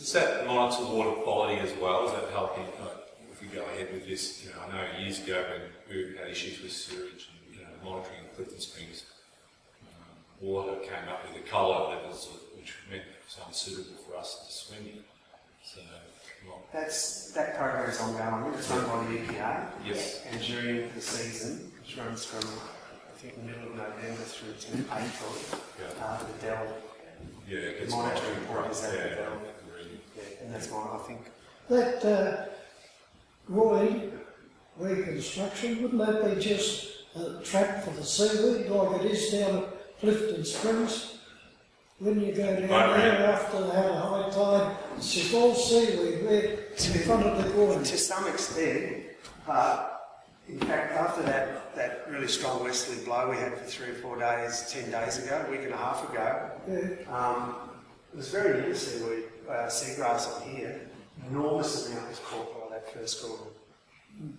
Does that monitor water quality as well? Is that helping? If we go ahead with this, I know years ago when we had issues with sewage and monitoring Clifton Springs, water came up with a colour levels which meant it was unsuitable for us to swim in. So that program is ongoing. It's run by the EPA. Yes. And during the season, which runs from I think the middle of November through to April, the Dell monitoring report is at the Dell. And that's mine, I think. That reconstruction, wouldn't that be just a trap for the seaweed like it is down at Clifton Springs? When you go down there after they have a high tide, it's just all seaweed there in front of the groin. To some extent, but in fact after that really strong westerly blow we had for 3 or 4 days, 10 days ago, a week and a half ago, it was very new seaweed, seagrass on here. Enormous amount was caught by that first groin.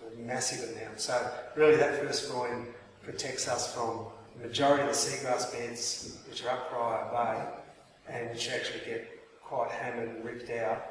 A massive amount. So really that first groin protects us from the majority of the seagrass beds which are up Prior Bay and which actually get quite hammered and ripped out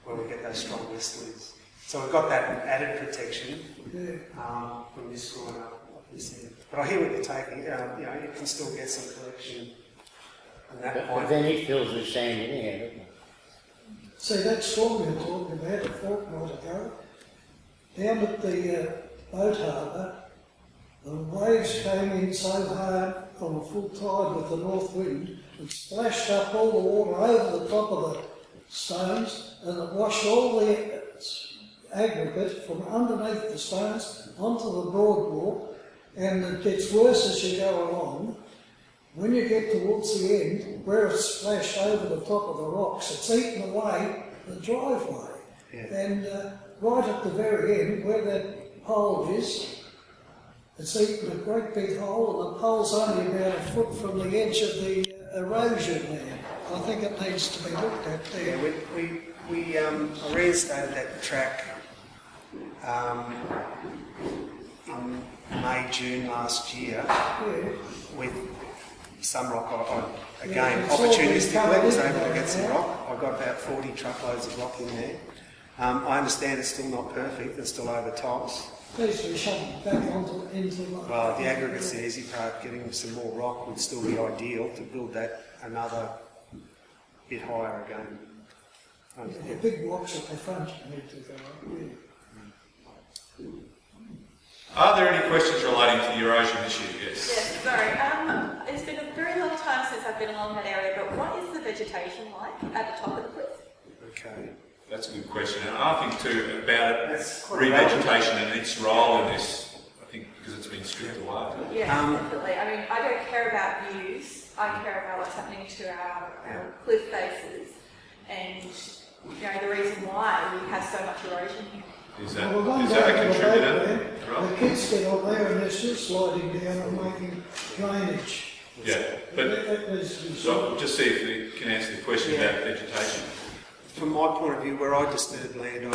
when we get those strong westerlies. So we've got that added protection from this groin up this end. But I hear what you're taking. You can still get some collection on that point. But then he fills with sand in here, doesn't he? See, that storm you're talking about a fortnight ago, down at the boat harbour, the waves came in so hard on a full tide with the north wind and splashed up all the water over the top of the stones, and it washed all the aggregate from underneath the stones onto the boardwalk, and it gets worse as you go along. When you get towards the end, where it's splashed over the top of the rocks, it's eaten away the driveway. Yeah. And right at the very end, where that hole is, it's eaten a great big hole, and the pole's only about a foot from the edge of the erosion there. I think it needs to be looked at there. Yeah, we reinstated that track in May, June last year with some rock. Again, opportunistically, I was able to get some rock. I got about 40 truckloads of rock in there. I understand it's still not perfect, it's still over tops. Needs to be shoved back into the... Well, the aggregate's the easy part. Getting some more rock would still be ideal to build that another bit higher again. The big rocks at the front need to go up. Are there any questions relating to the erosion issue? Yes. Yes, sorry. It's been a very long time since I've been along that area, but what is the vegetation like at the top of the cliff? Okay. That's a good question. And I think too about revegetation and its role in this, I think because it's been stripped away. Yeah, definitely. I mean, I don't care about views. I care about what's happening to our cliff faces and, the reason why we have so much erosion here. Is that a contributor? The kids get on there and they're still sliding down and making drainage. Yeah, but so just see if we can answer the question about vegetation. From my point of view, where I disturb land, I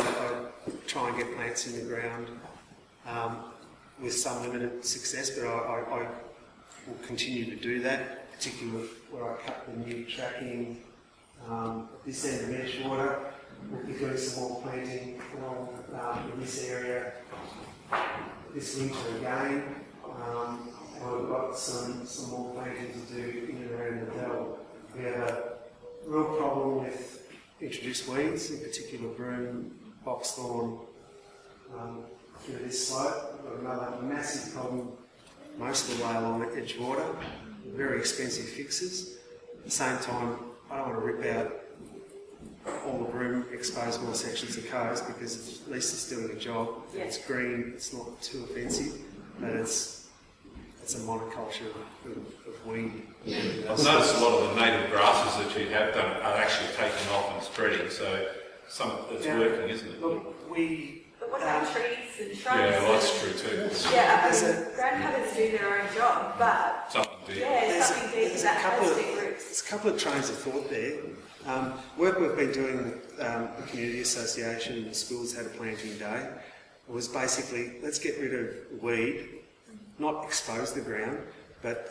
try and get plants in the ground with some limited success, but I will continue to do that, particularly where I cut the new tracking. This end of Edgewater, we'll be doing some more planting along in this area this winter again. And we've got some more planting to do in and around the Dell. We have a real problem with introduced weeds, in particular broom, boxthorn, through this slope. We've got another massive problem most of the way along at Edgewater, very expensive fixes. At the same time, I don't want to rip out all the broom exposable sections of coast because at least it's doing a job. Yeah. It's green, it's not too offensive, but it's a monoculture of weed. I've noticed a lot of the native grasses that you have done are actually taking off and spreading, so it's working, isn't it? Look, but what about trees and shrubs? Yeah, well, that's true too. Yeah, grandmothers do their own job, but something deep. Yeah, something deep in that has deep roots. There's a couple of trains of thought there. Work we've been doing with the Community Association and the schools had a planting day. It was basically, let's get rid of weed, not expose the ground, but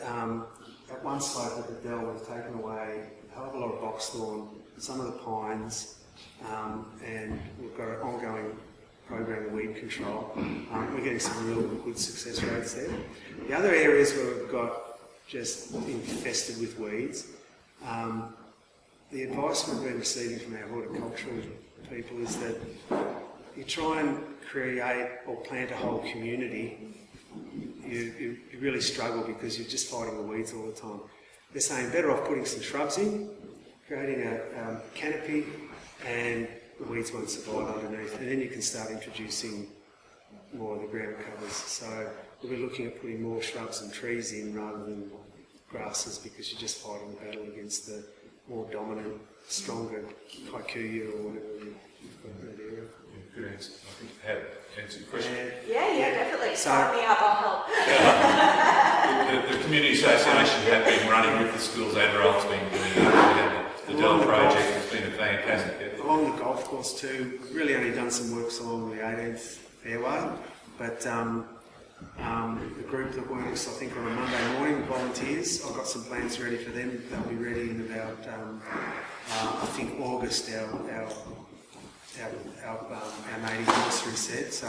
at one slope of the Dell we've taken away a hell of a lot of boxthorn, some of the pines, and we've got an ongoing program of weed control. We're getting some real good success rates there. The other areas where we've got just infested with weeds, the advice we've been receiving from our horticultural people is that you try and create or plant a whole community, you really struggle because you're just fighting the weeds all the time. They're saying better off putting some shrubs in, creating a canopy, and the weeds won't survive underneath, and then you can start introducing more of the ground covers. So we'll be looking at putting more shrubs and trees in rather than grasses, because you're just fighting the battle against the more dominant, stronger kikuyu or whatever you've got in that area. Good answer. I think you have answered the question. Yeah, definitely. So- Sign me up, I'll help. The community association have been running with the schools and Raplh's been doing that. The Dell project has been a fantastic effort. Along the golf course too, we've really only done some works along the 18th fairway, but the group that works, I think on a Monday morning, volunteers, I've got some plans ready for them. They'll be ready in about, I think August, our native nursery set, so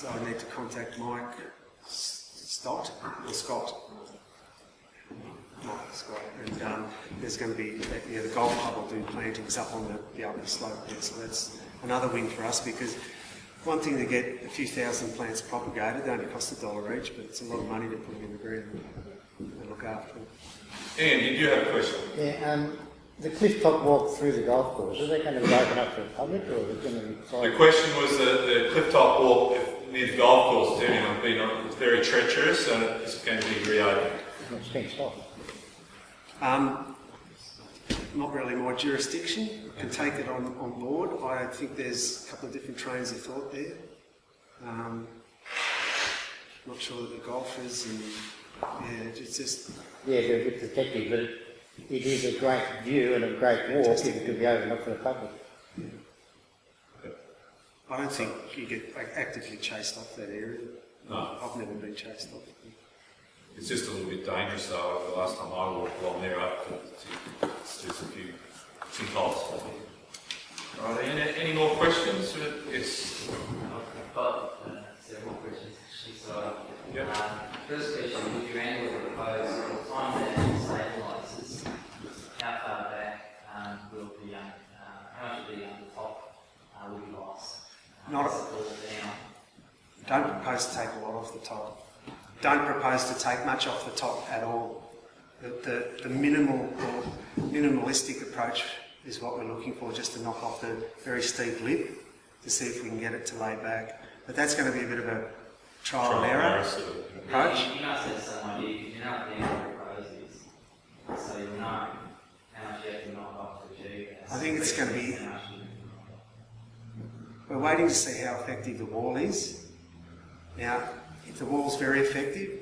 I need to contact Mike Scott. And there's going to be, the golf club will do plantings up on the upper slope there, so that's another win for us, because one thing to get a few thousand plants propagated, they only cost $1 each, but it's a lot of money to put them in the ground and look after them. Ian, you do have a question? Yeah, the cliff top walk through the golf course, is that going to be open up for the public, or is it going to be private? The question was the cliff top walk near the golf course, it's very treacherous, and it's going to be reopened. It's fenced off. Not really my jurisdiction. I can take it on board. I think there's a couple of different trains of thought there. Not sure that the golfers and it's just... Yeah, they're a bit protected, but it is a great view and a great walk if it could be opened up for the public. I don't think you get actively chased off that area. No. I've never been chased off. It's just a little bit dangerous though. The last time I walked along there, there's a few sinkholes. Right, any more questions? Yes. I've got several questions actually. So, Yep. First question: would you angle propose at the time that it stabilises? How far back will the how much of the top will be lost? Not as it falls down. Don't propose to take a lot off the top. Don't propose to take much off the top at all. The minimalistic approach is what we're looking for, just to knock off the very steep lip to see if we can get it to lay back. But that's going to be a bit of a trial and error approach. You must have some idea, because you know what the angle propose is, so you'll know how much you have to knock off to achieve that. I think it's going to be... We're waiting to see how effective the wall is. Now, if the wall's very effective,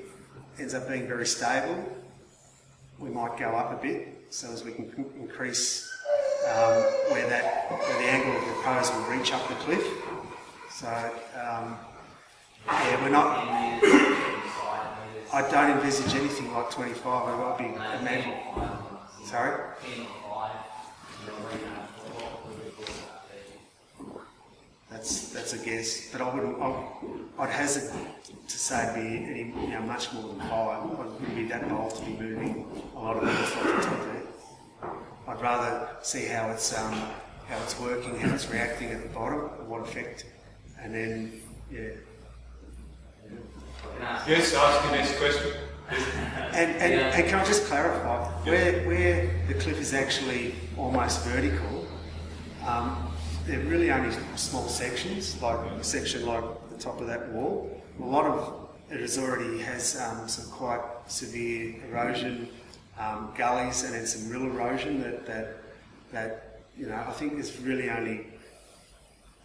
ends up being very stable, we might go up a bit so as we can increase where the angle of the propose will reach up the cliff. So, we're not... I don't envisage anything like 25. I'll be imagining... Sorry? That's a guess, but I'd hazard to say it'd be much more than 5. I wouldn't be that bold to be moving a lot of earth off the top there. I'd rather see how it's working, how it's reacting at the bottom, and what effect, and then Yes, ask your next question. And can I just clarify, where the cliff is actually almost vertical, they're really only small sections, like a section like the top of that wall. A lot of it has some quite severe erosion, gullies, and then some real erosion that I think there's really only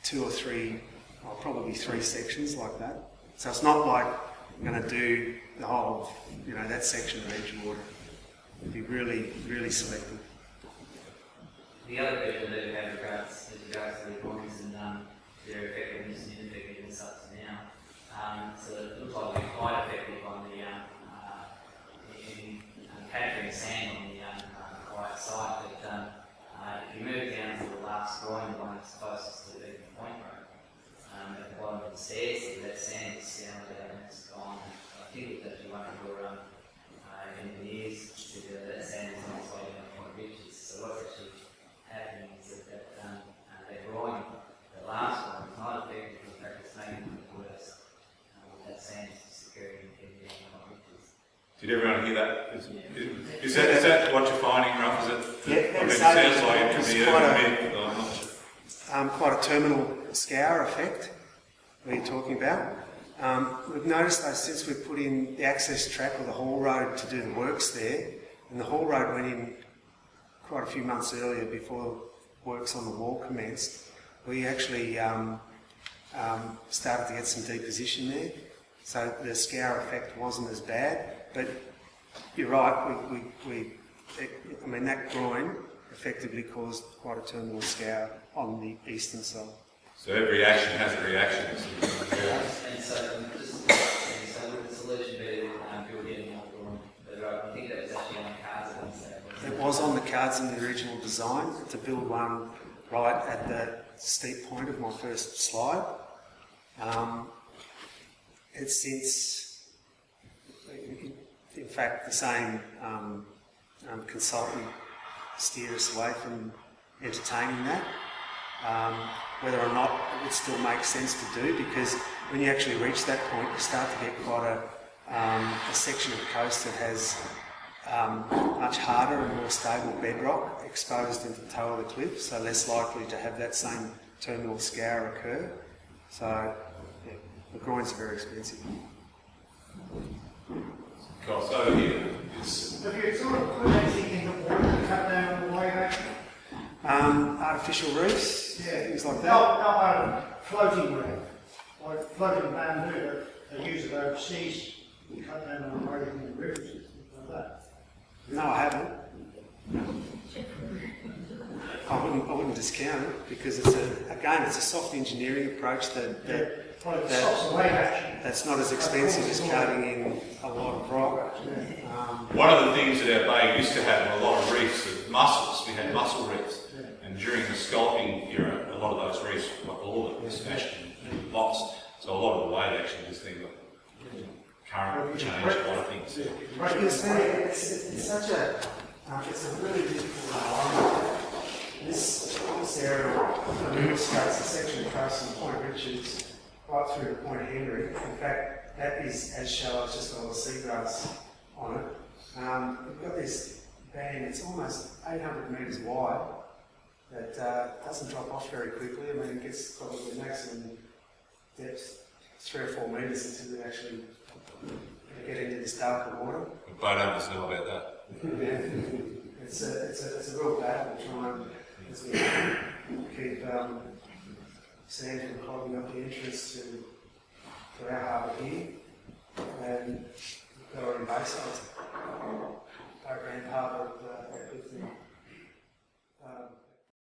2 or 3, or probably 3 sections like that. So it's not like I'm going to do the whole, that section of Edgewater. It'd be really, really selective. The other question that we have regards to the points and their effectiveness and ineffectiveness up to now. So it looks like we're quite effective on the in capturing sand on the quiet side, but if if you move down to the last drawing, the one that's closest to the Beacon Point Road, at the bottom of the stairs, that sand is down there and it's gone. I think it's actually one of your engineers consider that sand is on its way down Point Ridges. So what's actually happening is that they're drawing the last one is not effective, in fact it's making it worse. That sand is disappearing and getting down Point Ridges. Did everyone hear that? Is that what you're finding, Raplh? Is it? Yeah, I mean, it so sounds like it could it's be quite a a- bit, but I'm not sure. quite a terminal scour effect that you're talking about. We've noticed though since we've put in the access track or the haul road to do the works there, and the haul road went in quite a few months earlier before works on the wall commenced, we actually started to get some deposition there. So the scour effect wasn't as bad, but you're right, I mean that groin effectively caused quite a terminal scour on the eastern side. So every action has a reaction. And so, would the solution be build in more drawing the road? I think that was actually on the cards at one stage. It was on the cards in the original design to build one right at the steep point of my first slide. It's since, in fact, the same consultant steered us away from entertaining that. Whether or not it would still make sense to do, because when you actually reach that point, you start to get quite a section of coast that has much harder and more stable bedrock exposed into the toe of the cliff, so less likely to have that same terminal scour occur. So yeah, the groins are very expensive. Cool. So here, Have you sort of put anything in the water to cut down on the way back? Artificial reefs, things like that. No, floating reef, like floating bamboo that they use it overseas, to cut down on the way in the rivers and things like that. No, I haven't. I wouldn't discount it because it's a soft engineering approach Well, it stops the wave action. that's not as expensive as carting in a lot of rock. one of the things that our bay used to have in a lot of reefs was mussels. We had mussel reefs. And during the sculpting era, a lot of those reefs, well, all of it was smashed and lost. So a lot of the wave action was thing that current changed a lot of things. You see, it's such a it's a really difficult environment. This area illustrates a section of coast from Point Richards right through to Point Henry. In fact, that is as shallow as just all the seagrass on it. We've got this band, it's almost 800 metres wide, that doesn't drop off very quickly. I mean, it gets probably the maximum depth 3 or 4 metres until we actually get into this darker water. But boat owners know about that. Yeah. It's a real battle to try and keep sand from clogging up the entrance to our harbour here. And we've got our own bayside, our grand harbour at Clifton.